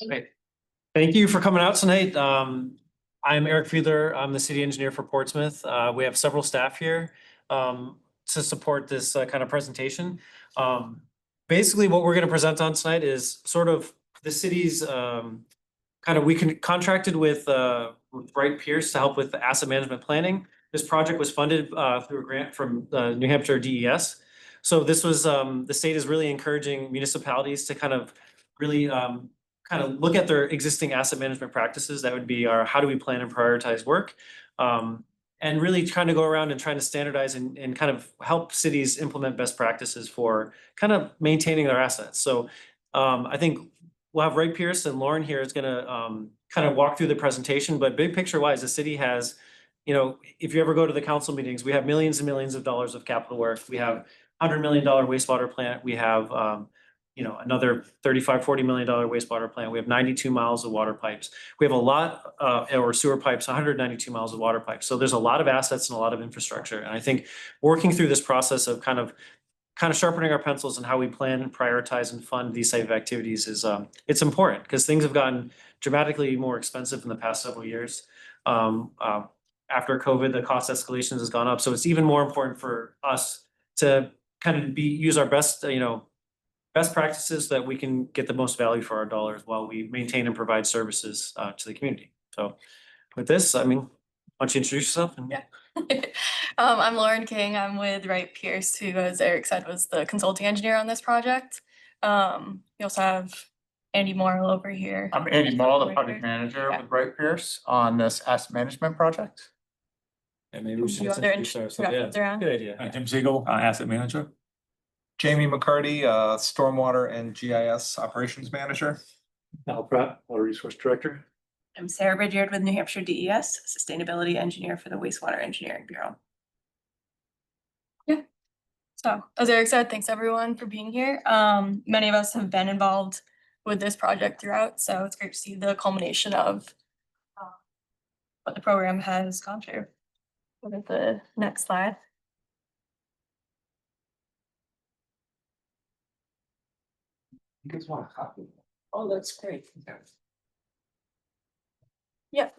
Great. Thank you for coming out tonight. I'm Eric Fiedler. I'm the city engineer for Portsmouth. We have several staff here to support this kind of presentation. Basically, what we're going to present on tonight is sort of the city's we contracted with Wright Pierce to help with the asset management planning. This project was funded through a grant from New Hampshire DES. So this was the state is really encouraging municipalities to kind of really look at their existing asset management practices. That would be our how do we plan and prioritize work, and really trying to go around and trying to standardize and kind of help cities implement best practices for kind of maintaining their assets. So I think we'll have Wright Pierce and Lauren here is gonna kind of walk through the presentation, but big picture wise, the city has, if you ever go to the council meetings, we have millions and millions of dollars of capital work. We have $100 million wastewater plant. We have, another $35-40 million wastewater plant. We have 92 miles of water pipes. We have a lot, or sewer pipes, 192 miles of water pipes. So there's a lot of assets and a lot of infrastructure. And I think working through this process of kind of sharpening our pencils and how we plan and prioritize and fund these type of activities is it's important because things have gotten dramatically more expensive in the past several years. After COVID, the cost escalations has gone up. So it's even more important for us to kind of use our best, best practices so that we can get the most value for our dollars while we maintain and provide services to the community. So with this, why don't you introduce yourself? Yeah. I'm Lauren King. I'm with Wright Pierce, who, as Eric said, was the consulting engineer on this project. We also have Andy Morrill over here. I'm Andy Morrill, the project manager with Wright Pierce on this asset management project. And maybe we should introduce ourselves. Yeah, good idea. Tim Siegel, asset manager. Jamie McCarty, Stormwater and GIS Operations Manager. Al Pratt, Water Resource Director. I'm Sarah Bridgard with New Hampshire DES, Sustainability Engineer for the Wastewater Engineering Bureau. Yeah. So, as Eric said, thanks everyone for being here. Many of us have been involved with this project throughout, so it's great to see the culmination of what the program has gone through. Look at the next slide. You guys want a copy? Oh, that's great. Yeah.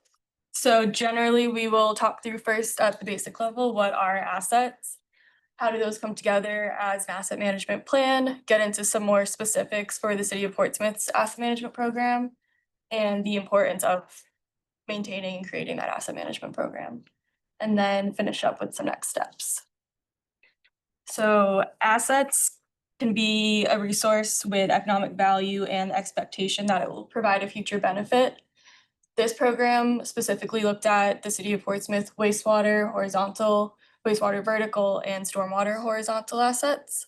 So generally, we will talk through first at the basic level, what are assets? How do those come together as an asset management plan? Get into some more specifics for the City of Portsmouth's asset management program and the importance of maintaining and creating that asset management program. And then finish up with some next steps. So assets can be a resource with economic value and expectation that it will provide a future benefit. This program specifically looked at the City of Portsmouth wastewater horizontal, wastewater vertical, and stormwater horizontal assets.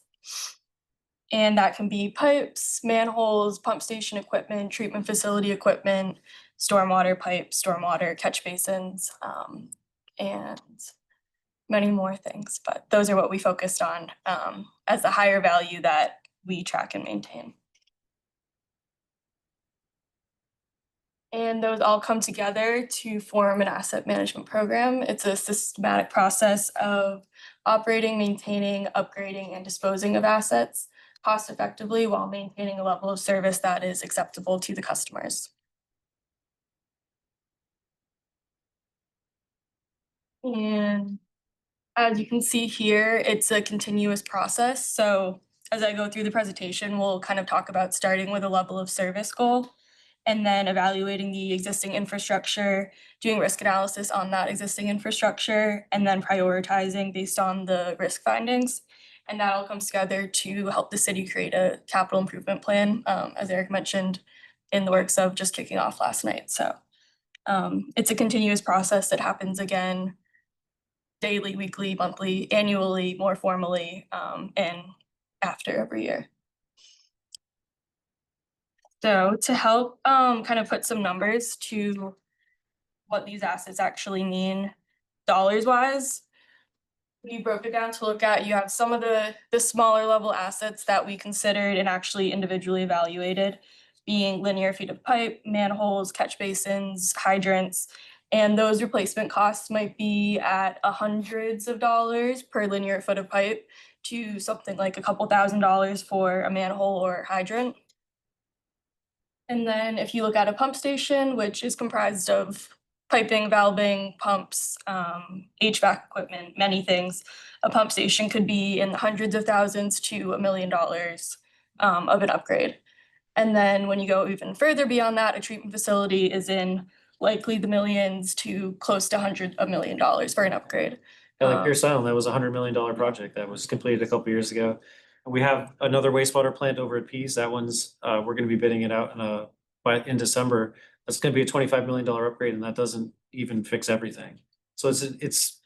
And that can be pipes, manholes, pump station equipment, treatment facility equipment, stormwater pipes, stormwater catch basins, and many more things. But those are what we focused on as the higher value that we track and maintain. And those all come together to form an asset management program. It's a systematic process of operating, maintaining, upgrading, and disposing of assets cost effectively while maintaining a level of service that is acceptable to the customers. And as you can see here, it's a continuous process. So as I go through the presentation, we'll kind of talk about starting with a level of service goal, and then evaluating the existing infrastructure, doing risk analysis on that existing infrastructure, and then prioritizing based on the risk findings. And that all comes together to help the city create a capital improvement plan, as Eric mentioned, in the works of just kicking off last night. So it's a continuous process that happens again daily, weekly, monthly, annually, more formally, and after every year. So to help kind of put some numbers to what these assets actually mean dollars wise, we broke it down to look at, you have some of the smaller level assets that we considered and actually individually evaluated, being linear feet of pipe, manholes, catch basins, hydrants, and those replacement costs might be at hundreds of dollars per linear foot of pipe to something like a couple $1,000s for a manhole or hydrant. And then if you look at a pump station, which is comprised of piping, valving, pumps, HVAC equipment, many things, a pump station could be in the hundreds of thousands to $1 million of an upgrade. And then when you go even further beyond that, a treatment facility is in likely the millions to close to hundreds of $1 million for an upgrade. Yeah, like Pierce Island, that was $100 million project that was completed a couple years ago. And we have another wastewater plant over at Pease. That one's, we're gonna be bidding it out in December. That's gonna be a $25 million upgrade, and that doesn't even fix everything. So it's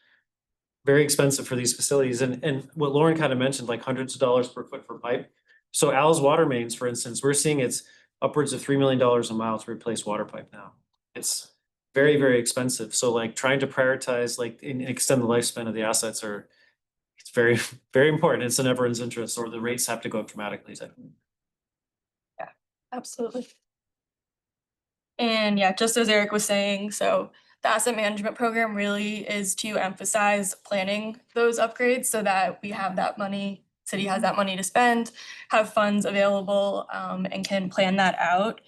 very expensive for these facilities. And what Lauren kind of mentioned, like hundreds of dollars per foot for pipe. So Al's water mains, for instance, we're seeing it's upwards of $3 million a mile to replace water pipe now. It's very, very expensive. So like trying to prioritize like and extend the lifespan of the assets it's very, very important. It's in everyone's interest, or the rates have to go up dramatically. Absolutely. And yeah, just as Eric was saying, so the asset management program really is to emphasize planning those upgrades so that we have that money, city has that money to spend, have funds available, and can plan that out.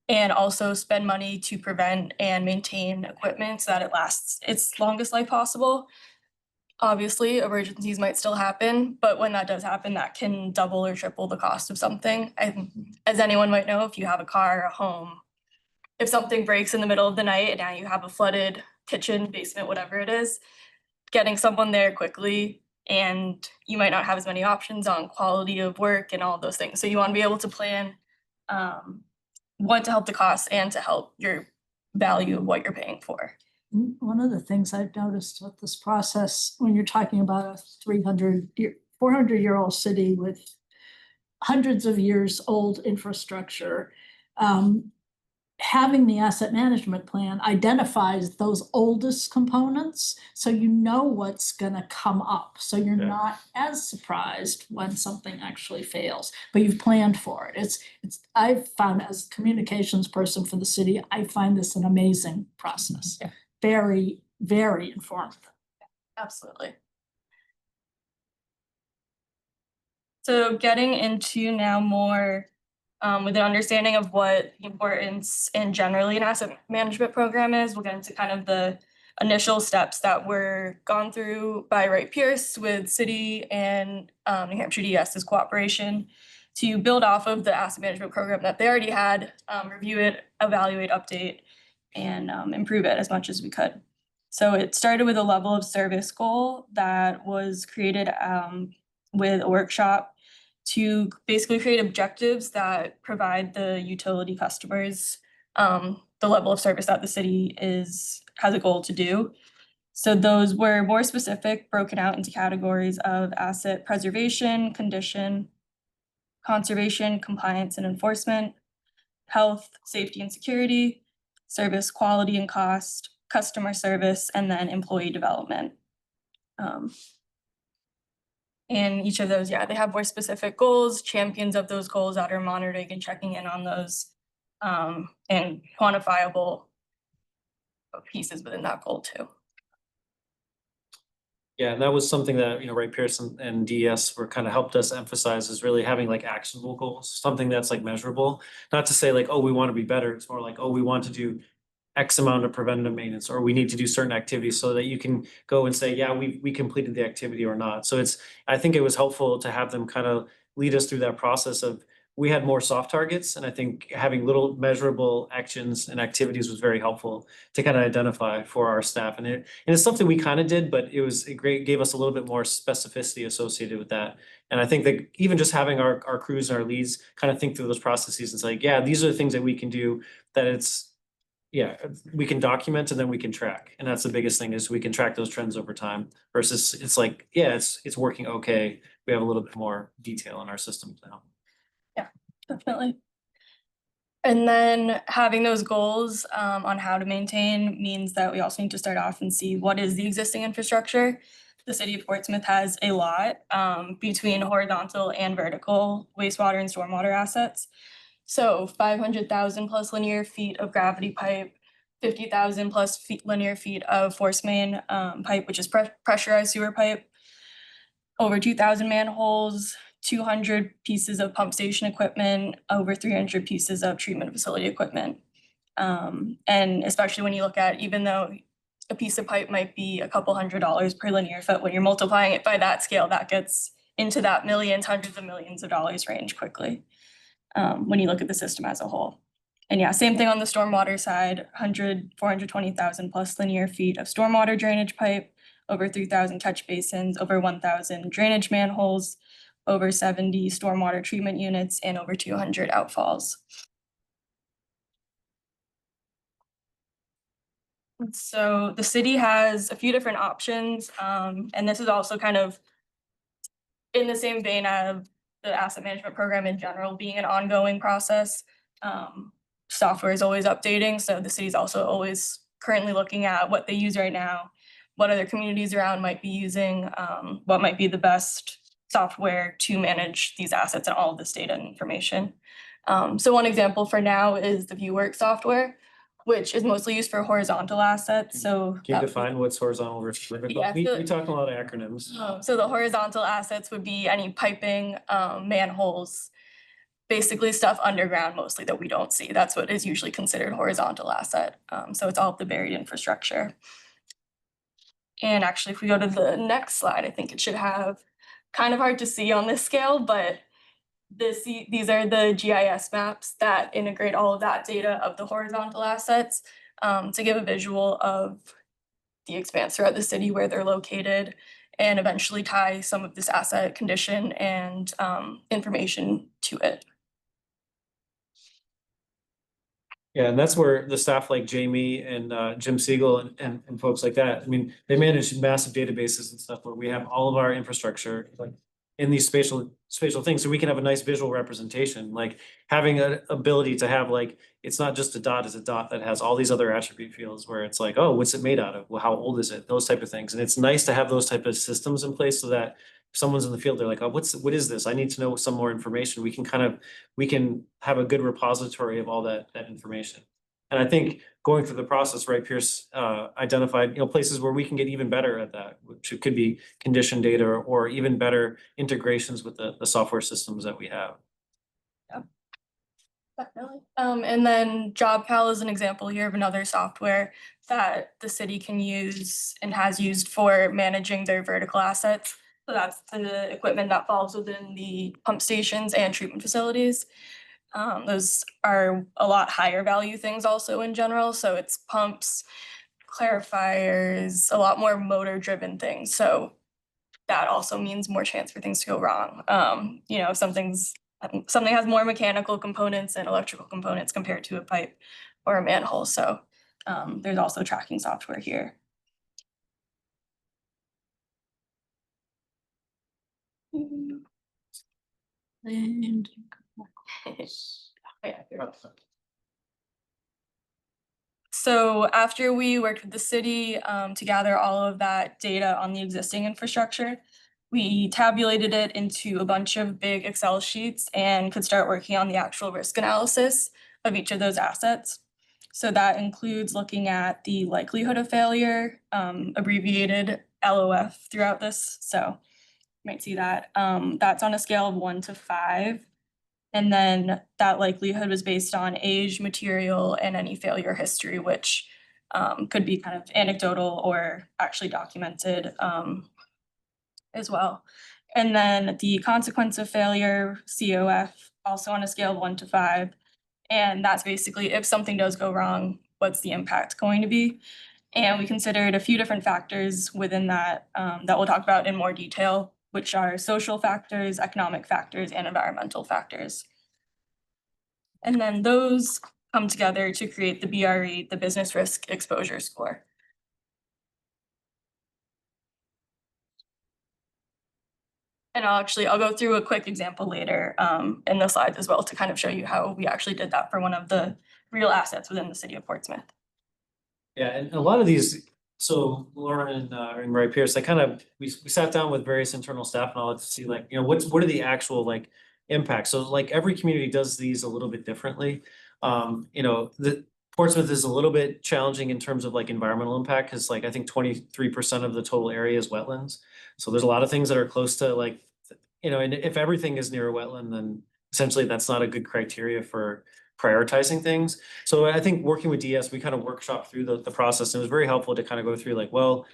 And also spend money to prevent and maintain equipment so that it lasts its longest life possible. Obviously, emergencies might still happen, but when that does happen, that can double or triple the cost of something. And as anyone might know, if you have a car, a home, if something breaks in the middle of the night and now you have a flooded kitchen, basement, whatever it is, getting someone there quickly, and you might not have as many options on quality of work and all of those things. So you want to be able to plan, one, to help the cost and to help your value of what you're paying for. One of the things I've noticed with this process, when you're talking about a 400-year-old city with hundreds of years old infrastructure, having the asset management plan identifies those oldest components, so you know what's gonna come up. So you're Yeah. not as surprised when something actually fails, but you've planned for it. I've found, as communications person for the city, I find this an amazing process. Yeah. Very, very informative. Absolutely. So getting into now more with an understanding of what the importance and generally an asset management program is, we'll get into kind of the initial steps that were gone through by Wright Pierce with city and New Hampshire DES's cooperation to build off of the asset management program that they already had, review it, evaluate, update, and improve it as much as we could. So it started with a level of service goal that was created with a workshop to basically create objectives that provide the utility customers the level of service that the city has a goal to do. So those were more specific, broken out into categories of asset preservation, condition, conservation, compliance and enforcement, health, safety and security, service quality and cost, customer service, and then employee development. And each of those, yeah, they have more specific goals, champions of those goals that are monitoring and checking in on those, and quantifiable pieces within that goal too. Yeah, and that was something that, Wright Pierce and DES were kind of helped us emphasize, is really having like actionable goals, something that's like measurable. Not to say like, oh, we want to be better. It's more like, oh, we want to do X amount of preventative maintenance, or we need to do certain activities, so that you can go and say, yeah, we completed the activity or not. So I think it was helpful to have them kind of lead us through that process of, we had more soft targets, and I think having little measurable actions and activities was very helpful to kind of identify for our staff. And it's something we kind of did, but it gave us a little bit more specificity associated with that. And I think that even just having our crews and our leads kind of think through those processes and say, yeah, these are the things that we can do, we can document and then we can track. And that's the biggest thing, is we can track those trends over time, versus it's like, yeah, it's working okay. We have a little bit more detail in our systems now. Yeah, definitely. And then having those goals on how to maintain means that we also need to start off and see what is the existing infrastructure. The city of Portsmouth has a lot between horizontal and vertical wastewater and stormwater assets. So 500,000 plus linear feet of gravity pipe, 50,000 plus linear feet of force main pipe, which is pressurized sewer pipe, over 2,000 manholes, 200 pieces of pump station equipment, over 300 pieces of treatment facility equipment. And especially when you look at, even though a piece of pipe might be a couple $100 per linear foot, when you're multiplying it by that scale, that gets into that millions, hundreds of millions of dollars range quickly, when you look at the system as a whole. And yeah, same thing on the stormwater side, 420,000 plus linear feet of stormwater drainage pipe, over 3,000 catch basins, over 1,000 drainage manholes, over 70 stormwater treatment units, and over 200 outfalls. So the city has a few different options, and this is also kind of in the same vein of the asset management program in general being an ongoing process. Software is always updating, so the city's also always currently looking at what they use right now, what other communities around might be using, what might be the best software to manage these assets and all of this data and information. So one example for now is the ViewWorks software, which is mostly used for horizontal assets, so. Can you that- define what's horizontal versus vertical? Yeah, We so- talk a lot of acronyms. So the horizontal assets would be any piping, manholes, basically stuff underground mostly that we don't see. That's what is usually considered horizontal asset. So it's all of the buried infrastructure. And actually, if we go to the next slide, I think it should have, kind of hard to see on this scale, but these are the GIS maps that integrate all of that data of the horizontal assets, to give a visual of the expanse throughout the city where they're located, and eventually tie some of this asset condition and information to it. Yeah, and that's where the staff like Jamie and Jim Siegel and folks like that, I mean, they manage massive databases and stuff where we have all of our infrastructure like in these spatial things, so we can have a nice visual representation, like having an ability to have like, it's not just a dot, it's a dot that has all these other attribute fields where it's like, oh, what's it made out of? Well, how old is it? Those type of things. And it's nice to have those type of systems in place so that if someone's in the field, they're like, oh, what is this? I need to know some more information. We can have a good repository of all that information. And I think going through the process, right, Pierce identified, places where we can get even better at that, which it could be condition data or even better integrations with the software systems that we have. Definitely. And then JobPal is an example here of another software that the city can use and has used for managing their vertical assets. So that's the equipment that falls within the pump stations and treatment facilities. Those are a lot higher value things also in general. So it's pumps, clarifiers, a lot more motor driven things. So that also means more chance for things to go wrong. If something has more mechanical components and electrical components compared to a pipe or a manhole. So there's also tracking software here. And So after we worked with the city to gather all of that data on the existing infrastructure, we tabulated it into a bunch of big Excel sheets and could start working on the actual risk analysis of each of those assets. So that includes looking at the likelihood of failure, abbreviated LOF throughout this. So you might see that. That's on a scale of 1 to 5. And then that likelihood was based on age, material, and any failure history, which could be kind of anecdotal or actually documented as well. And then the consequence of failure, COF, also on a scale of 1 to 5. And that's basically if something does go wrong, what's the impact going to be? And we considered a few different factors within that that we'll talk about in more detail, which are social factors, economic factors, and environmental factors. And then those come together to create the BRE, the Business Risk Exposure Score. And I'll go through a quick example later in the slides as well to kind of show you how we actually did that for one of the real assets within the city of Portsmouth. Yeah, and a lot of these, so Lauren and Ray Pierce, we sat down with various internal staff and all to see like, what are the actual like impacts? So like every community does these a little bit differently. The Portsmouth is a little bit challenging in terms of like environmental impact, because like I think 23% of the total area is wetlands. So there's a lot of things that are close to like you know, and if everything is near a wetland, then essentially that's not a good criteria for prioritizing things. So I think working with DS, we kind of workshop through the process, and it was very helpful to kind of go through like, well,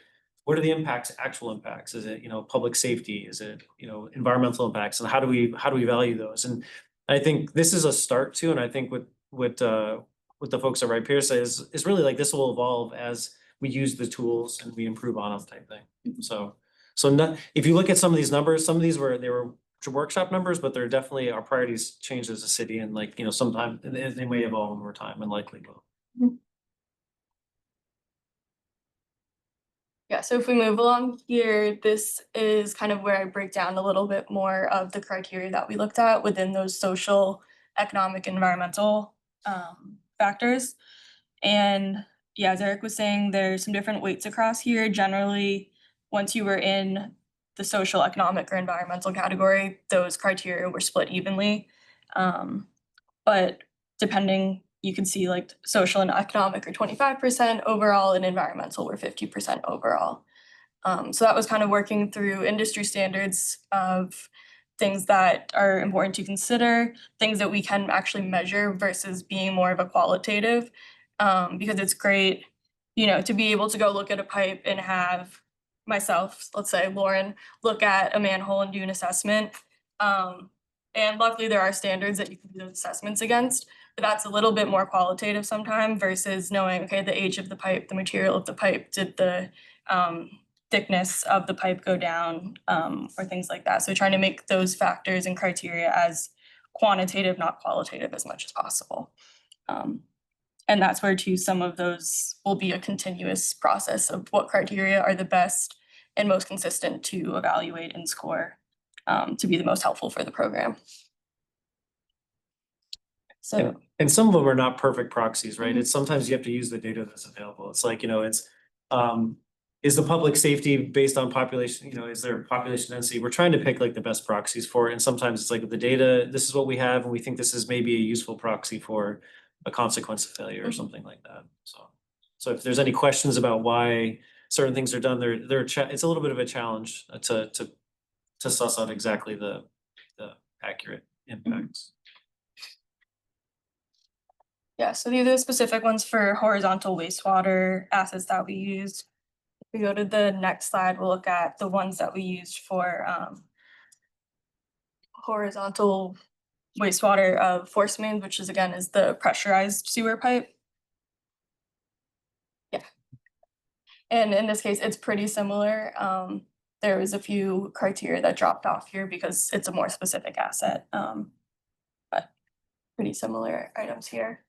what are the impacts, actual impacts? Is it, you know, public safety? Is it, you know, environmental impacts? And how do we value those? And I think this is a start too, and I think what the folks at Wright Pierce say is really like this will evolve as we use the tools and we improve on them type thing. So if you look at some of these numbers, some of these were workshop numbers, but they're definitely our priorities changed as a city, and like, you know, sometime they may evolve over time and likely will. Yeah, so if we move along here, this is kind of where I break down a little bit more of the criteria that we looked at within those social, economic, environmental factors. And yeah, as Eric was saying, there's some different weights across here. Generally, once you were in the social, economic, or environmental category, those criteria were split evenly. But depending, you can see like social and economic are 25% overall, and environmental were 50% overall. So that was kind of working through industry standards of things that are important to consider, things that we can actually measure versus being more of a qualitative. Because it's great, you know, to be able to go look at a pipe and have myself, let's say Lauren, look at a manhole and do an assessment. And luckily there are standards that you can do those assessments against, but that's a little bit more qualitative sometimes versus knowing, okay, the age of the pipe, the material of the pipe, did the thickness of the pipe go down, or things like that. So trying to make those factors and criteria as quantitative, not qualitative as much as possible. And that's where too, some of those will be a continuous process of what criteria are the best and most consistent to evaluate and score, to be the most helpful for the program. So, And some of them are not perfect proxies, right? It's sometimes you have to use the data that's available. It's like, you know, it's is the public safety based on population, you know, is there population density? We're trying to pick like the best proxies for it. And sometimes it's like the data, this is what we have, and we think this is maybe a useful proxy for a consequence of failure or something like that. So if there's any questions about why certain things are done, it's a little bit of a challenge to suss out exactly the accurate impacts. yeah, so these are the specific ones for horizontal wastewater assets that we used. If we go to the next slide, we'll look at the ones that we used for horizontal wastewater of force mains, which is again is the pressurized sewer pipe. Yeah. And in this case, it's pretty similar. There was a few criteria that dropped off here because it's a more specific asset. But pretty similar items here.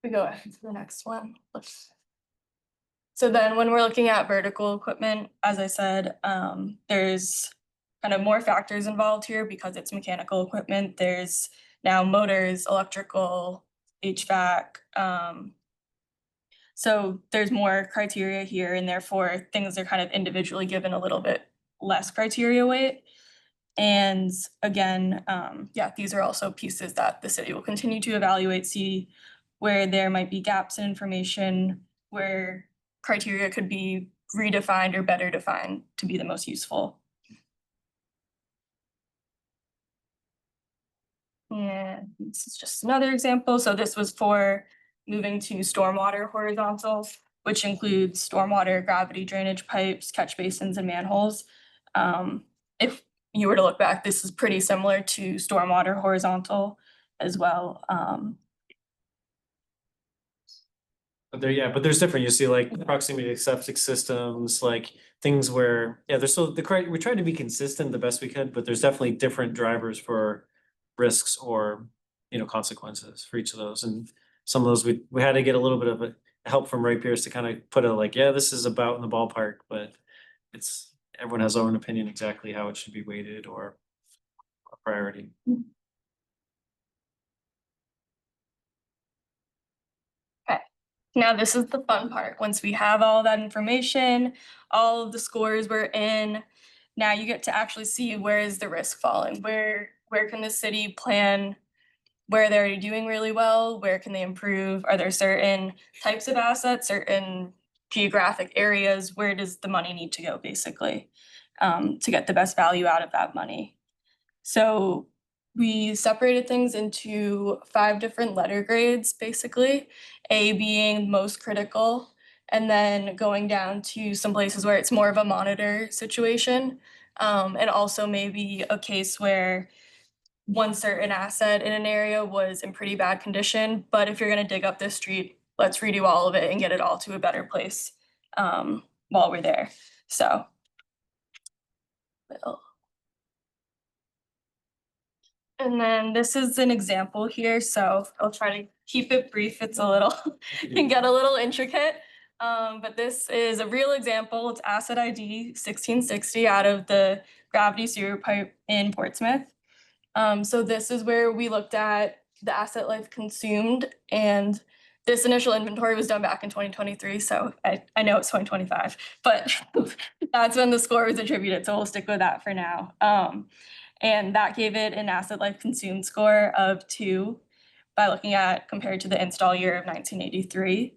We go ahead to the next one. So then when we're looking at vertical equipment, as I said, there's kind of more factors involved here because it's mechanical equipment. There's now motors, electrical, HVAC. So there's more criteria here, and therefore things are kind of individually given a little bit less criteria weight. And again, yeah, these are also pieces that the city will continue to evaluate, see where there might be gaps in information, where criteria could be redefined or better defined to be the most useful. And this is just another example. So this was for moving to stormwater horizontals, which includes stormwater, gravity drainage pipes, catch basins, and manholes. If you were to look back, this is pretty similar to stormwater horizontal as well. But there's different, you see like proximity to septic systems, like things where, yeah, there's so we tried to be consistent the best we could, but there's definitely different drivers for risks or, you know, consequences for each of those. And some of those we had to get a little bit of a help from Wright Pierce to kind of put a like, yeah, this is about in the ballpark, but everyone has their own opinion exactly how it should be weighted or a priority. Now this is the fun part. Once we have all that information, all of the scores we're in, now you get to actually see where is the risk falling, where can the city plan where they're already doing really well, where can they improve? Are there certain types of assets, certain geographic areas? Where does the money need to go, basically, to get the best value out of that money? So we separated things into 5 different letter grades, basically, A being most critical, and then going down to some places where it's more of a monitor situation, and also maybe a case where one certain asset in an area was in pretty bad condition, but if you're gonna dig up this street, let's redo all of it and get it all to a better place while we're there. So. And then this is an example here, so I'll try to keep it brief. It's a little, can get a little intricate. But this is a real example. It's asset ID 1660 out of the gravity sewer pipe in Portsmouth. So this is where we looked at the asset life consumed, and this initial inventory was done back in 2023, so I know it's 2025, but that's when the score was attributed, so we'll stick with that for now. And that gave it an asset life consumed score of 2 by looking at compared to the install year of 1983.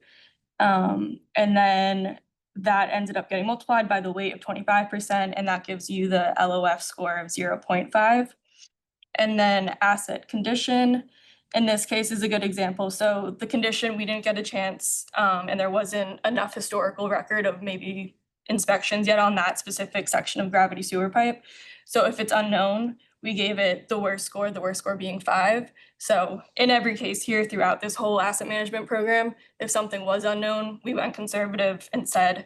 And then that ended up getting multiplied by the weight of 25%, and that gives you the LOF score of 0.5. And then asset condition, in this case, is a good example. So the condition, we didn't get a chance, and there wasn't enough historical record of maybe inspections yet on that specific section of gravity sewer pipe. So if it's unknown, we gave it the worst score being 5. So in every case here throughout this whole asset management program, if something was unknown, we went conservative and said,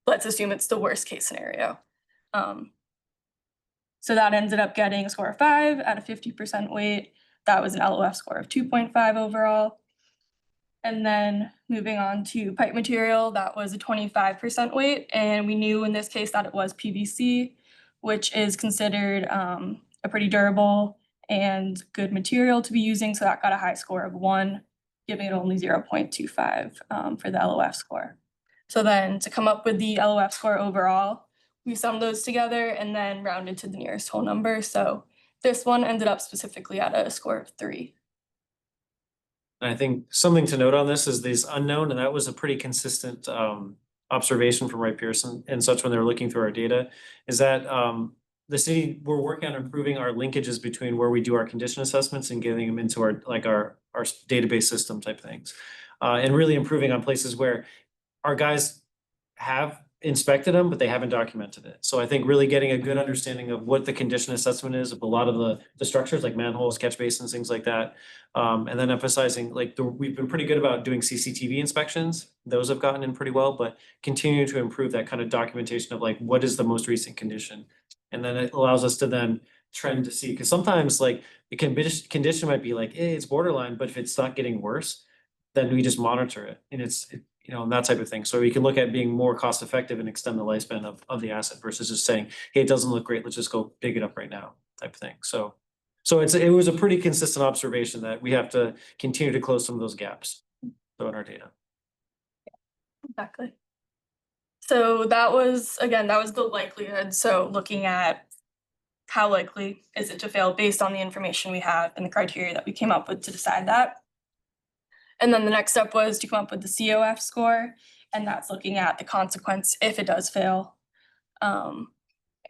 let's assume it's the worst case scenario. So that ended up getting a score of 5 at a 50% weight. That was an LOF score of 2.5 overall. And then moving on to pipe material, that was a 25% weight. And we knew in this case that it was PVC, which is considered a pretty durable and good material to be using. So that got a high score of 1, giving it only 0.25 for the LOF score. So then to come up with the LOF score overall, we summed those together and then rounded to the nearest whole number. So this one ended up specifically at a score of 3. And I think something to note on this is these unknown, and that was a pretty consistent observation from Wright Pearson and such when they were looking through our data, is that the city, we're working on improving our linkages between where we do our condition assessments and getting them into our database system type things. And really improving on places where our guys have inspected them, but they haven't documented it. So I think really getting a good understanding of what the condition assessment is of a lot of the structures like manholes, catch basins, things like that. And then emphasizing we've been pretty good about doing CCTV inspections. Those have gotten in pretty well, but continuing to improve that kind of documentation of what is the most recent condition. And then it allows us to then trend to see, because sometimes the condition might be hey, it's borderline, but if it's not getting worse, then we just monitor it. And and that type of thing. So we can look at being more cost effective and extend the lifespan of the asset versus just saying, hey, it doesn't look great, let's just go dig it up right now type of thing. So it was a pretty consistent observation that we have to continue to close some of those gaps in our data. Exactly. So that was the likelihood. So looking at how likely is it to fail based on the information we have and the criteria that we came up with to decide that. And then the next step was to come up with the COF score, and that's looking at the consequence if it does fail. And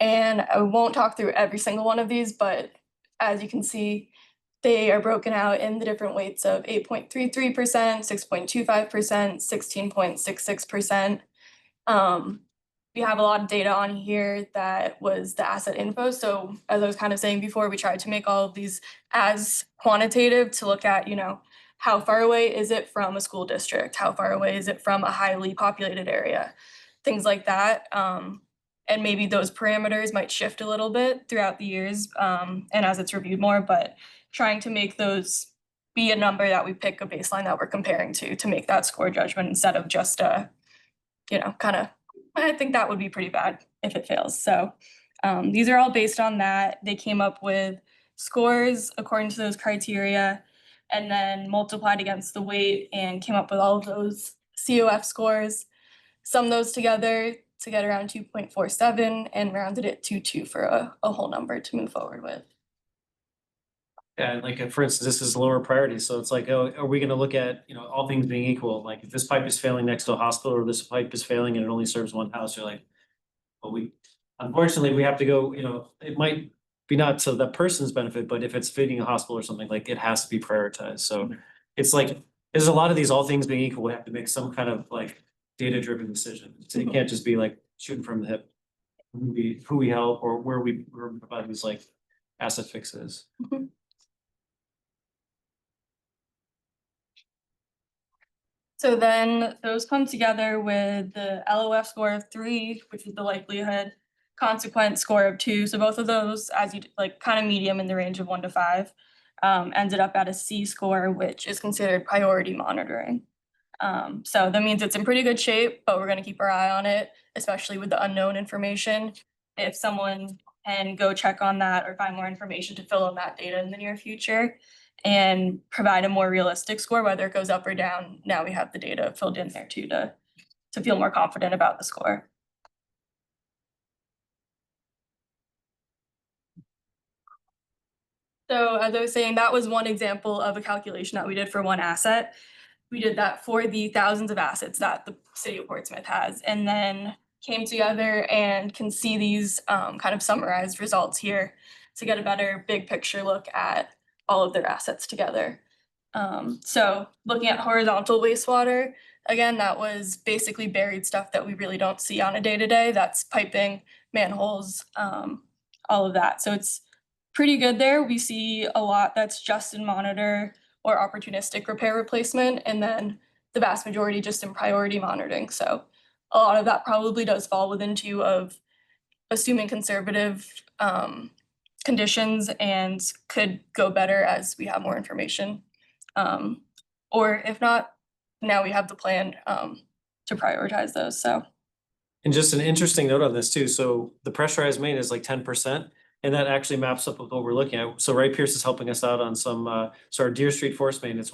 I won't talk through every single one of these, but as you can see, they are broken out in the different weights of 8.33%, 6.25%, 16.66%. We have a lot of data on here that was the asset info. So as I was kind of saying before, we tried to make all of these as quantitative to look at, how far away is it from a school district? How far away is it from a highly populated area? Things like that. And maybe those parameters might shift a little bit throughout the years and as it's reviewed more, but trying to make those be a number that we pick a baseline that we're comparing to make that score judgment instead of just I think that would be pretty bad if it fails. So these are all based on that. They came up with scores according to those criteria and then multiplied against the weight and came up with all of those COF scores, summed those together to get around 2.47 and rounded it to 2 for a whole number to move forward with. Yeah, like, for instance, this is lower priority, so it's like, oh, are we gonna look at, all things being equal, like, if this pipe is failing next to a hospital, or this pipe is failing and it only serves one house, you're like, well, unfortunately, we have to go, it might be not to that person's benefit, but if it's feeding a hospital or something, like, it has to be prioritized, so it's like, there's a lot of these, all things being equal, we have to make some kind of like data-driven decision. So it can't just be like shooting from the hip. Who we help or where we provide these like asset fixes. So then those come together with the LOF score of 3, which is the likelihood, consequence score of 2. So both of those, as you like, kind of medium in the range of 1 to 5, ended up at a C score, which is considered priority monitoring. So that means it's in pretty good shape, but we're going to keep our eye on it, especially with the unknown information. If someone can go check on that or find more information to fill in that data in the near future and provide a more realistic score, whether it goes up or down, now we have the data filled in there too to feel more confident about the score. So as I was saying, that was one example of a calculation that we did for one asset. We did that for the thousands of assets that the city of Portsmouth has, and then came together and can see these kind of summarized results here to get a better big picture look at all of their assets together. So looking at horizontal wastewater, again, that was basically buried stuff that we really don't see on a day-to-day. That's piping, manholes, all of that. So it's pretty good there. We see a lot that's just in monitor or opportunistic repair replacement, and then the vast majority just in priority monitoring. So a lot of that probably does fall within 2 of assuming conservative conditions and could go better as we have more information. Or if not, now we have the plan to prioritize those, so. And just an interesting note on this too, so the pressurized main is like 10%. And that actually maps up with what we're looking at. So Wright Pierce is helping us out on some, so our Deer Street Force Main, it's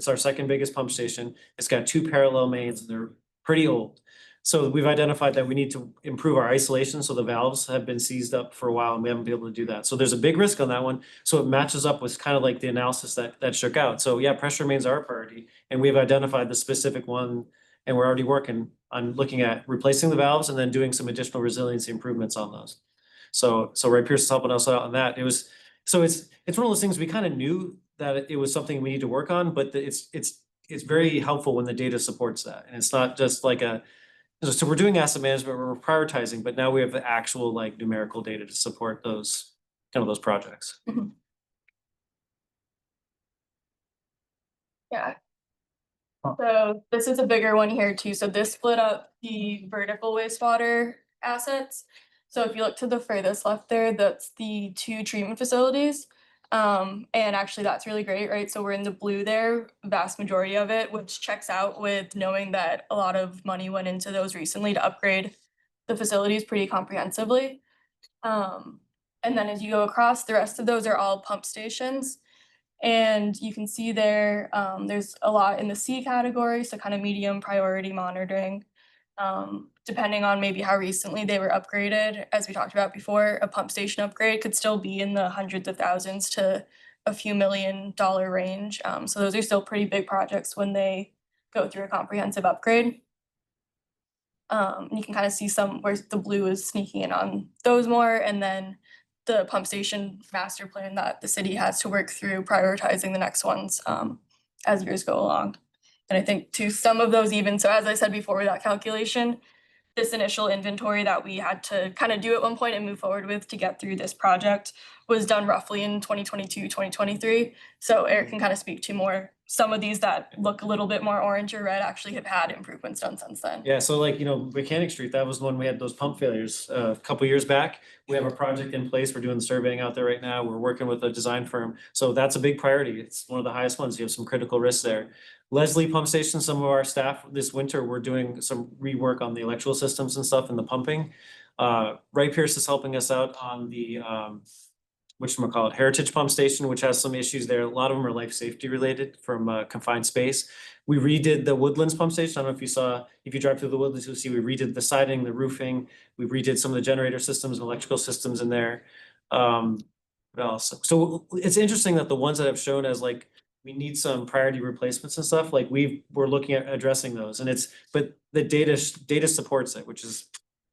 our second biggest pump station. It's got 2 parallel mains and they're pretty old. So we've identified that we need to improve our isolation, so the valves have been seized up for a while and we haven't been able to do that. So there's a big risk on that one. So it matches up with kind of like the analysis that shook out. So yeah, pressure mains are a priority and we've identified the specific one and we're already working on looking at replacing the valves and then doing some additional resiliency improvements on those. So Wright Pierce is helping us out on that. It's one of those things we kind of knew that it was something we need to work on, but it's very helpful when the data supports that. And it's not just like so we're doing asset management, we're prioritizing, but now we have the actual like numerical data to support those projects. Yeah. So this is a bigger one here too. So this split up the vertical wastewater assets. So if you look to the furthest left there, that's the 2 treatment facilities. And actually that's really great, right? So we're in the blue there, vast majority of it, which checks out with knowing that a lot of money went into those recently to upgrade the facilities pretty comprehensively. And then as you go across, the rest of those are all pump stations. And you can see there, there's a lot in the C category, so kind of medium priority monitoring. Depending on maybe how recently they were upgraded, as we talked about before, a pump station upgrade could still be in the hundreds of thousands to a few $1 million range. So those are still pretty big projects when they go through a comprehensive upgrade. You can kind of see some where the blue is sneaking in on those more, and then the pump station master plan that the city has to work through prioritizing the next ones as years go along. And I think to some of those even, so as I said before with that calculation, this initial inventory that we had to kind of do at one point and move forward with to get through this project was done roughly in 2022, 2023. So Eric can kind of speak to more, some of these that look a little bit more orange or red actually have had improvements done since then. Yeah, so like, Mechanic Street, that was when we had those pump failures a couple years back. We have a project in place. We're doing the surveying out there right now. We're working with a design firm. So that's a big priority. It's one of the highest ones. You have some critical risks there. Leslie Pump Station, some of our staff this winter, we're doing some rework on the electrical systems and stuff and the pumping. Wright Pierce is helping us out on the whatchamacallit, Heritage Pump Station, which has some issues there. A lot of them are life safety related from confined space. We redid the Woodlands Pump Station. I don't know if you saw, if you drive through the Woodlands, you'll see we redid the siding, the roofing. We redid some of the generator systems and electrical systems in there. what else? So it's interesting that the ones that have shown as like, we need some priority replacements and stuff, like we're looking at addressing those and but the data supports it, which is.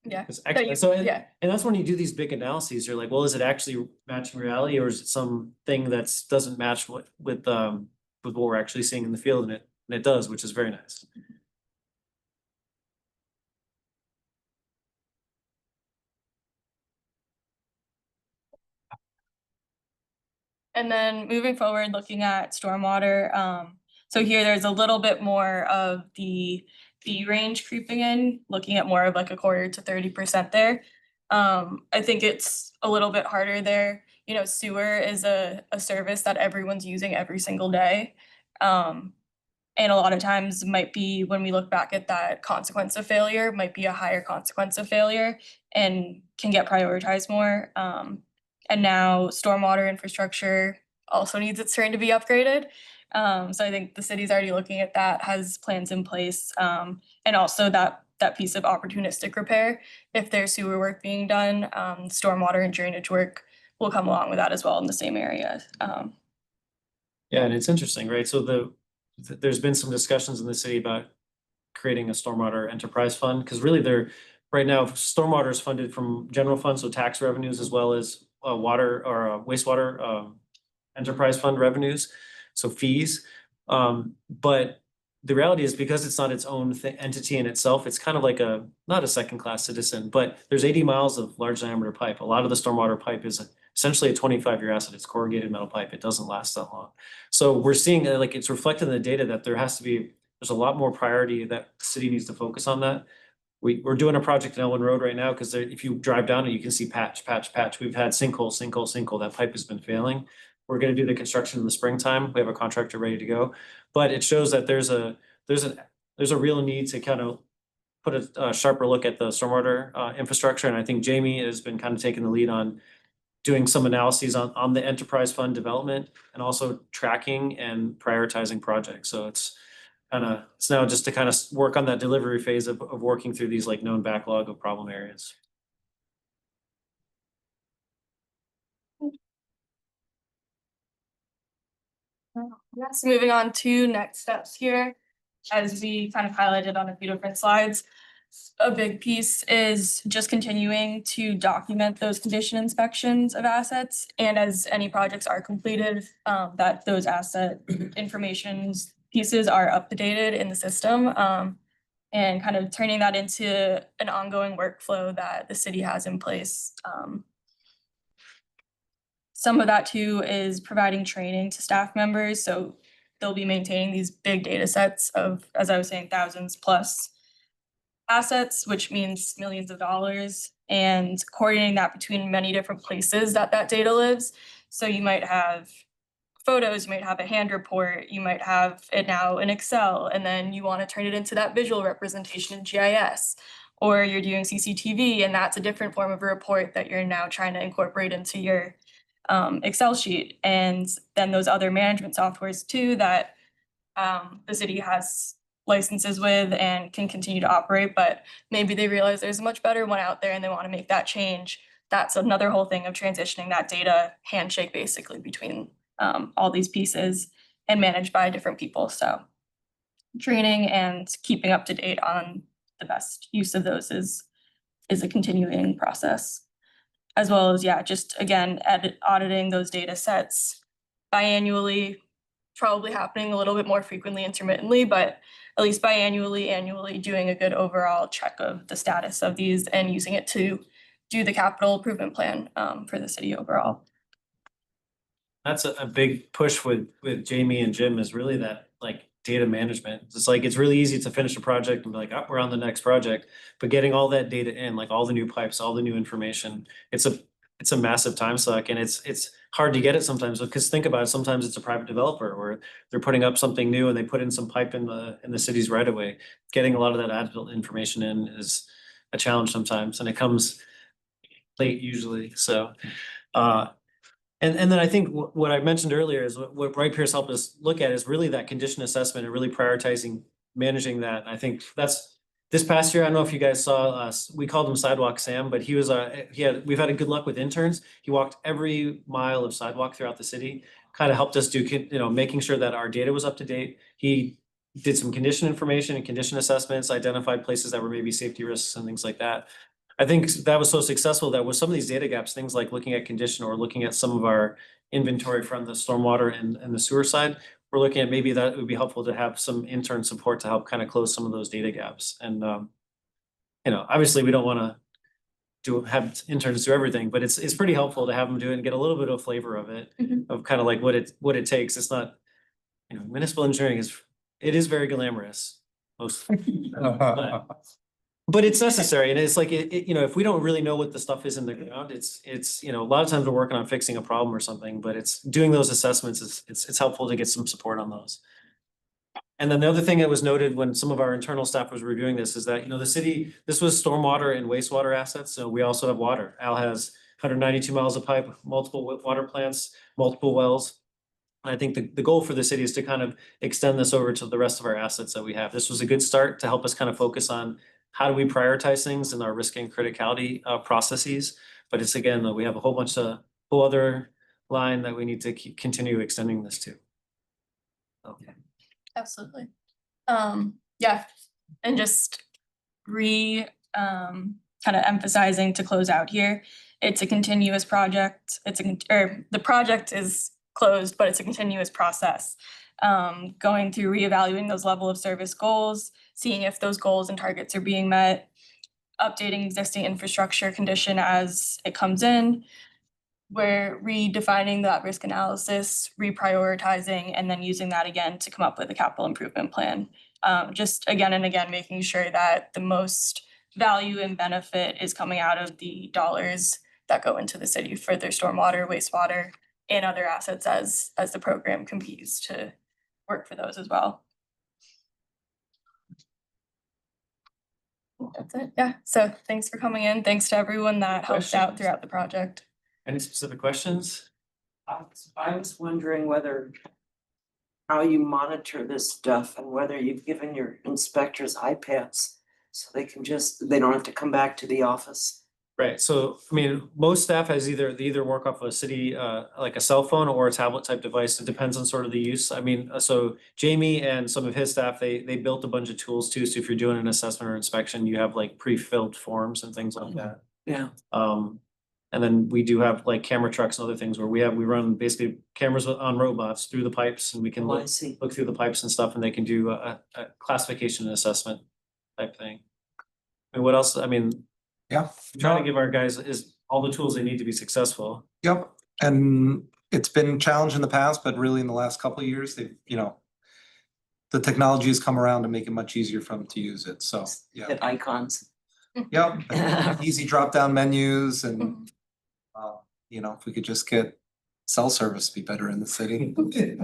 Yeah. It's That you- excellent. So, yeah. and that's when you do these big analyses, you're like, well, is it actually matching reality or is it something that's doesn't match with what we're actually seeing in the field and it does, which is very nice. And then moving forward, looking at stormwater, so here there's a little bit more of the fee range creeping in, looking at more of like a quarter to 30% there. I think it's a little bit harder there. You know, sewer is a service that everyone's using every single day. And a lot of times might be when we look back at that consequence of failure, might be a higher consequence of failure and can get prioritized more. And now stormwater infrastructure also needs its turn to be upgraded. So I think the city's already looking at that, has plans in place. And also that piece of opportunistic repair, if there's sewer work being done, stormwater and drainage work will come along with that as well in the same area. Yeah, and it's interesting, right? So there's been some discussions in the city about creating a stormwater enterprise fund, because really right now, stormwater is funded from general funds, so tax revenues as well as water or wastewater enterprise fund revenues, so fees. But the reality is because it's not its own entity in itself, it's kind of like not a second-class citizen, but there's 80 miles of large diameter pipe. A lot of the stormwater pipe is essentially a 25-year asset. It's corrugated metal pipe. It doesn't last that long. So we're seeing like it's reflected in the data that there's a lot more priority that the city needs to focus on that. We're doing a project in Elwyn Road right now because if you drive down it, you can see patch. We've had sinkhole. That pipe has been failing. We're going to do the construction in the springtime. We have a contractor ready to go, but it shows that there's a real need to kind of put a sharper look at the stormwater infrastructure. And I think Jamie has been kind of taking the lead on doing some analyses on the enterprise fund development and also tracking and prioritizing projects. So it's now just to kind of work on that delivery phase of working through these like known backlog of problem areas. Yes, moving on to next steps here, as we kind of highlighted on a few different slides. A big piece is just continuing to document those condition inspections of assets, and as any projects are completed, that those asset information pieces are updated in the system, and kind of turning that into an ongoing workflow that the city has in place. Some of that too is providing training to staff members, so they'll be maintaining these big data sets of, as I was saying, thousands plus assets, which means millions of dollars, and coordinating that between many different places that data lives. So you might have photos, you might have a hand report, you might have it now in Excel, and then you want to turn it into that visual representation in GIS. Or you're doing CCTV, and that's a different form of a report that you're now trying to incorporate into your Excel sheet. And then those other management softwares too that the city has licenses with and can continue to operate, but maybe they realize there's a much better one out there and they want to make that change. That's another whole thing of transitioning that data handshake basically between all these pieces and managed by different people. So training and keeping up to date on the best use of those is a continuing process. As well as, yeah, just again, auditing those data sets biannually, probably happening a little bit more frequently intermittently, but at least annually doing a good overall check of the status of these and using it to do the capital improvement plan for the city overall. That's a big push with Jamie and Jim is really that like data management. It's like, it's really easy to finish a project and be like, oh, we're on the next project, but getting all that data in, like all the new pipes, all the new information, it's a massive time suck, and it's hard to get it sometimes, because think about it, sometimes it's a private developer where they're putting up something new and they put in some pipe in the city's right of way. Getting a lot of that as-built information in is a challenge sometimes, and it comes late usually. So and then I think what I mentioned earlier is what Bright Pierce helped us look at is really that condition assessment and really prioritizing, managing that. And I think that's This past year, I don't know if you guys saw us, we called him Sidewalk Sam, but he was, we've had a good luck with interns. He walked every mile of sidewalk throughout the city, kind of helped us do, making sure that our data was up to date. He did some condition information and condition assessments, identified places that were maybe safety risks and things like that. I think that was so successful that with some of these data gaps, things like looking at condition or looking at some of our inventory from the stormwater and the sewer side, we're looking at maybe that would be helpful to have some intern support to help kind of close some of those data gaps. And, obviously we don't want to have interns do everything, but it's pretty helpful to have them do it and get a little bit of flavor of it, Mhm. of kind of like what it takes. It's not, municipal engineering it is very glamorous, mostly. But it's necessary, and it's like, if we don't really know what the stuff is in the ground, it's, a lot of times we're working on fixing a problem or something, but it's doing those assessments it's helpful to get some support on those. And then the other thing that was noted when some of our internal staff was reviewing this is that, the city, this was stormwater and wastewater assets, so we also have water. Al has 192 miles of pipe, multiple water plants, multiple wells. And I think the goal for the city is to kind of extend this over to the rest of our assets that we have. This was a good start to help us kind of focus on how do we prioritize things in our risk and criticality processes. But it's again, we have a whole other line that we need to continue extending this to. Okay. Absolutely. Yeah, and just kind of emphasizing to close out here, it's a continuous project. The project is closed, but it's a continuous process. Going through reevaluating those level of service goals, seeing if those goals and targets are being met, updating existing infrastructure condition as it comes in. We're redefining that risk analysis, reprioritizing, and then using that again to come up with a capital improvement plan. Just again and again, making sure that the most value and benefit is coming out of the dollars that go into the city for their stormwater, wastewater, and other assets as the program continues to work for those as well. That's it, yeah. So thanks for coming in. Thanks to everyone that helped out Questions? throughout the project. Any specific questions? I was wondering how you monitor this stuff and whether you've given your inspectors iPads so they don't have to come back to the office. Right, so, most staff they either work off a city, like a cell phone or a tablet type device. It depends on sort of the use. So Jamie and some of his staff, they built a bunch of tools too. So if you're doing an assessment or inspection, you have like pre-filled forms and things like that. Yeah. And then we do have like camera trucks and other things where we run basically cameras on robots through the pipes, and we can Oh, I see. look through the pipes and stuff, and they can do a classification and assessment type thing. And what else? Yeah. Trying to give our guys all the tools they need to be successful. Yep, and it's been challenged in the past, but really in the last couple of years, the technology has come around to make it much easier for them to use it, so, yeah. Hit icons. Yep, easy drop-down menus and, Mhm. if we could just get cell service to be better in the city.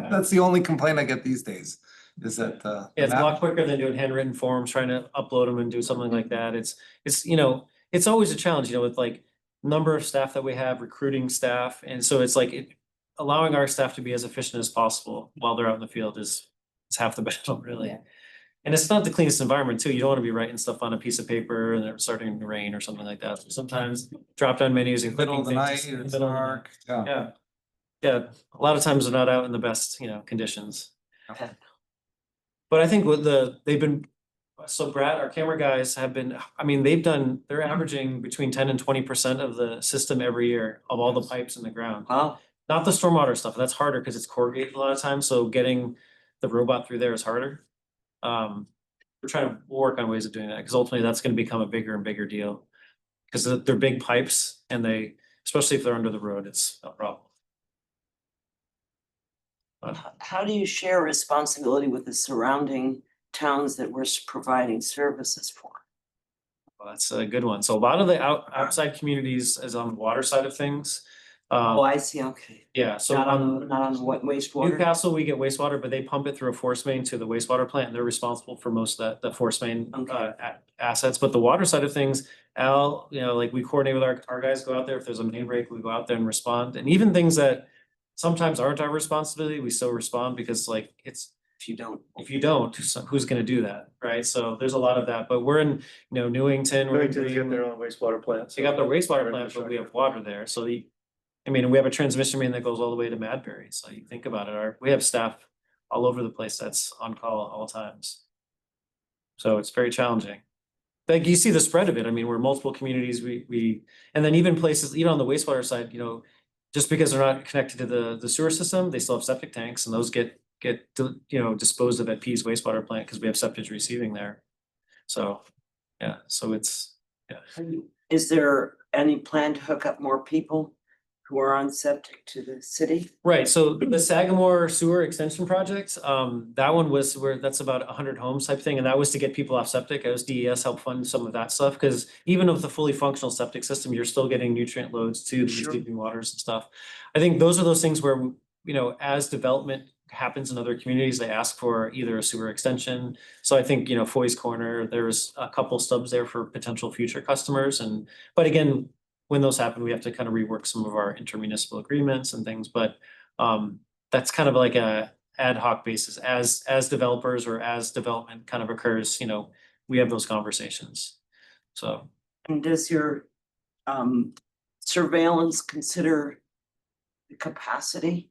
That's the only complaint I get these days, is that, Yeah, it's a lot quicker than doing handwritten forms, trying to upload them and do something like that. It's always a challenge, with like number of staff that we have, recruiting staff. And so it's like allowing our staff to be as efficient as possible while they're out in the field is half the battle, really. Yeah. And it's not the cleanest environment too. You don't want to be writing stuff on a piece of paper and it's starting to rain or something like that. So sometimes drop down menus and middle clicking of the things. night, in the it's middle of the night. dark, yeah. Yeah. Yeah, a lot of times they're not out in the best, conditions. Okay. But I think so Brad, our camera guys have been, they're averaging between 10 and 20% of the system every year of all the pipes in the ground. Wow. Not the stormwater stuff, that's harder because it's corrugated a lot of times, so getting the robot through there is harder. We're trying to work on ways of doing that, because ultimately that's gonna become a bigger and bigger deal. Because they're big pipes and especially if they're under the road, it's a problem. How do you share responsibility with the surrounding towns that we're providing services for? Well, that's a good one. So a lot of the outside communities is on the water side of things. Oh, I see, okay. Yeah, so Not on the wastewater? Newcastle, we get wastewater, but they pump it through a force main to the wastewater plant, and they're responsible for most of that force main Okay. assets. But the water side of things, Al, like we coordinate with our guys, go out there. If there's a main break, we go out there and respond. And even things that sometimes aren't our responsibility, we still respond, because like if you don't. If you don't, so who's gonna do that, right? So there's a lot of that, but we're in, you know, Newington, we're in Newington's got their Green- own wastewater plant. they got their wastewater plant, but we have water there, so I mean, we have a transmission main that goes all the way to Madbury, so you think about it, we have staff all over the place that's on call at all times. So it's very challenging. Like you see the spread of it, I mean, we're multiple communities, and then even places, even on the wastewater side, you know, just because they're not connected to the sewer system, they still have septic tanks and those get, you know, disposed of at Pease wastewater plant because we have septic receiving there. So, yeah, so it's, Is there any plan to hook up more people who are on septic to the city? right, so the Sagamore Sewer Extension Project, that one was that's about 100 homes type thing, and that was to get people off septic. As DES helped fund some of that stuff, because even with the fully functional septic system, you're still getting nutrient loads to these Sure. sleeping waters and stuff. I think those are those things where, you know, as development happens in other communities, they ask for either a sewer extension. So I think, you know, Foy's Corner, there's a couple stubs there for potential future customers, but again, when those happen, we have to kind of rework some of our intermunicipal agreements and things, but that's kind of like a ad hoc basis as developers or as development kind of occurs, you know, we have those conversations. So, And does your surveillance consider the capacity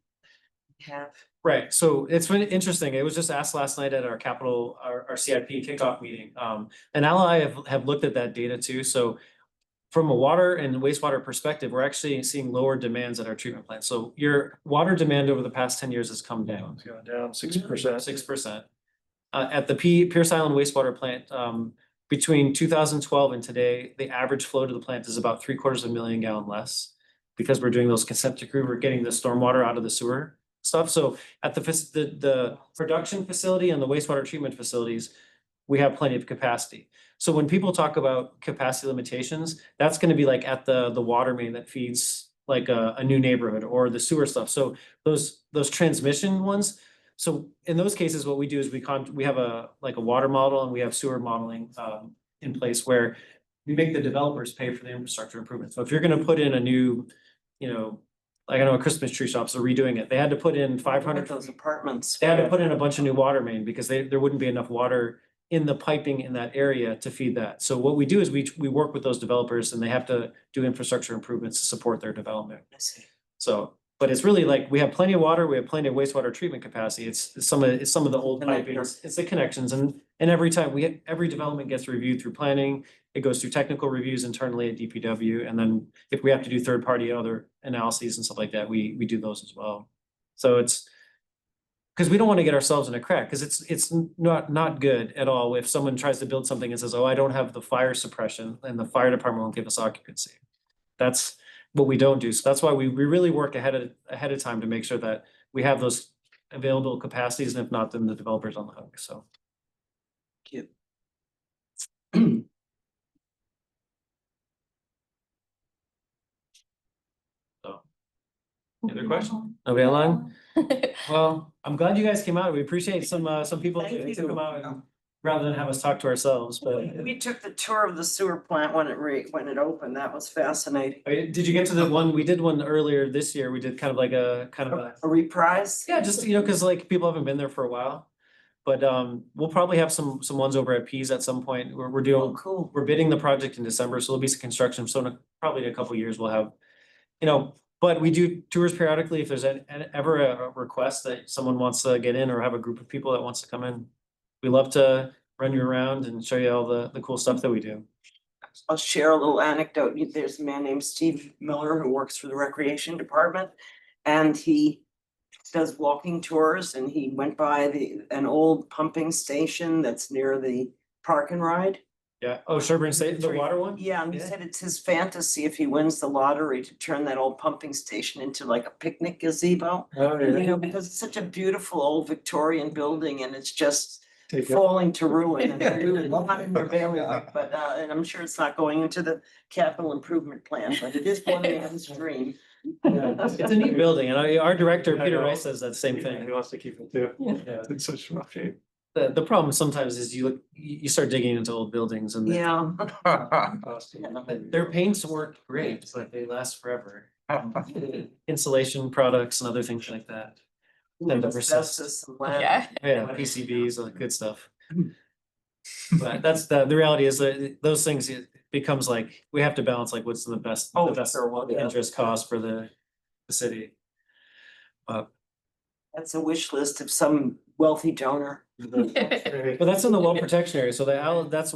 you have? right, so it's been interesting. It was just asked last night at our our CIP kickoff meeting. And Ally have looked at that data too. So from a water and wastewater perspective, we're actually seeing lower demands at our treatment plant. So your water demand over the past 10 years has come down. It's going down 6%. 6%. At the Pierce Island wastewater plant, between 2012 and today, the average flow to the plant is about 750,000 gallon less. Because we're doing those concentric, we're getting the stormwater out of the sewer stuff. So at the production facility and the wastewater treatment facilities, we have plenty of capacity. So when people talk about capacity limitations, that's gonna be like at the water main that feeds like a new neighborhood or the sewer stuff. So those transmission ones. So in those cases, what we do is we have a water model and we have sewer modeling in place where we make the developers pay for the infrastructure improvement. So if you're gonna put in a new, you know, like I know a Christmas tree shops are redoing it, they had to put in 500. Those apartments. They had to put in a bunch of new water main because there wouldn't be enough water in the piping in that area to feed that. So what we do is we work with those developers and they have to do infrastructure improvements to support their development. I see. So, but it's really like, we have plenty of water, we have plenty of wastewater treatment capacity. It's some of the old piping, it's the connections, and every time every development gets reviewed through planning, it goes through technical reviews internally at DPW, and then if we have to do third-party other analyses and stuff like that, we do those as well. So it's, because we don't want to get ourselves in a crack, because it's not good at all if someone tries to build something and says, oh, I don't have the fire suppression, and the fire department won't give us occupancy. That's what we don't do. So that's why we really work ahead of time to make sure that we have those available capacities, and if not, then the developer's on the hook, so. Cute. So. Any other question? Nobody online? Well, I'm glad you guys came out. We appreciate some people Thank to you. come out and rather than have us talk to ourselves, but. We took the tour of the sewer plant when it opened. That was fascinating. Did you get to the one, we did one earlier this year, we did kind of a A reprise? yeah, just, you know, cause like people haven't been there for a while. But we'll probably have some ones over at Pease at some point, we're Oh, doing, cool. we're bidding the project in December, so there'll be some construction, so probably in a couple of years we'll have. You know, but we do tours periodically, if there's ever a request that someone wants to get in or have a group of people that wants to come in. We love to run you around and show you all the cool stuff that we do. I'll share a little anecdote. There's a man named Steve Miller who works for the recreation department. And he does walking tours, and he went by an old pumping station that's near the park and ride. Yeah, oh, Sherburne State, the water one? Yeah, and he Yeah. said it's his fantasy if he wins the lottery to turn that old pumping station into like a picnic gazebo. Oh, You yeah. know, because it's such a beautiful old Victorian building and it's just Take it. falling to ruin. And I really Yeah. want him to bailiwick, but and I'm sure it's not going into the capital improvement plan, but it is one man's dream. It's a neat building, and our director, Peter Rice, says that same He thing. wants to keep it too. Yeah. Yeah. It's in such rough shape. The problem sometimes is you start digging into old buildings and Yeah. their paints work great, but they last forever. Insulation products and other things like that. Tend to persist. Asbestos and lead. Yeah. Yeah, PCBs, good stuff. But that's the reality is that those things, it becomes like, we have to balance like what's the best Yeah. interest cost for the city. That's a wish list of some wealthy donor. But that's in the well protection area, so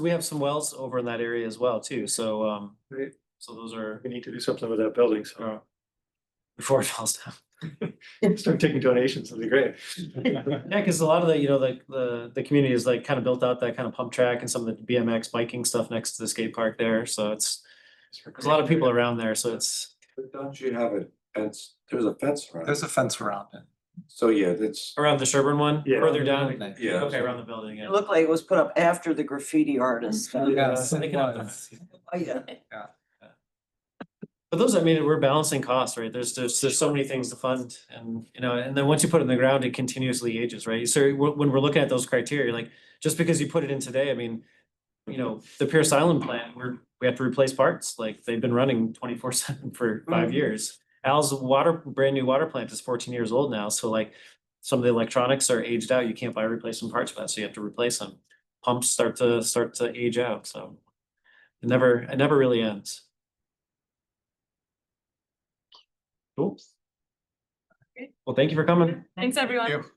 we have some wells over in that area as well too, so Right. so those are We need to do something with that building, so before it falls down. start taking donations, that'd be great. Yeah, cause a lot of the, the community is like kind of built out that kind of pump track and some of the BMX biking stuff next to the skate park there, so there's a lot of people around there, so it's. But don't you have a fence? There's a fence around There's it. a fence around it. So yeah, that's, Around the Sherburne one, Yeah. further down, yeah. okay, around the building, yeah. It looked like it was put up after the graffiti artist. Yes, They it can have was. Oh, yeah. But those, I mean, we're balancing costs, right? There's so many things to fund and, and then once you put it in the ground, it continuously ages, right? So when we're looking at those criteria, like, just because you put it in today, I mean, the Pierce Island plant, we have to replace parts, like, they've been running 24/7 for 5 years. Al's brand new water plant is 14 years old now, so like, some of the electronics are aged out, you can't buy replacement parts for that, so you have to replace them. Pumps start to age out, so it never really ends. Cool. Well, thank you for coming. Thanks, everyone. Thank you.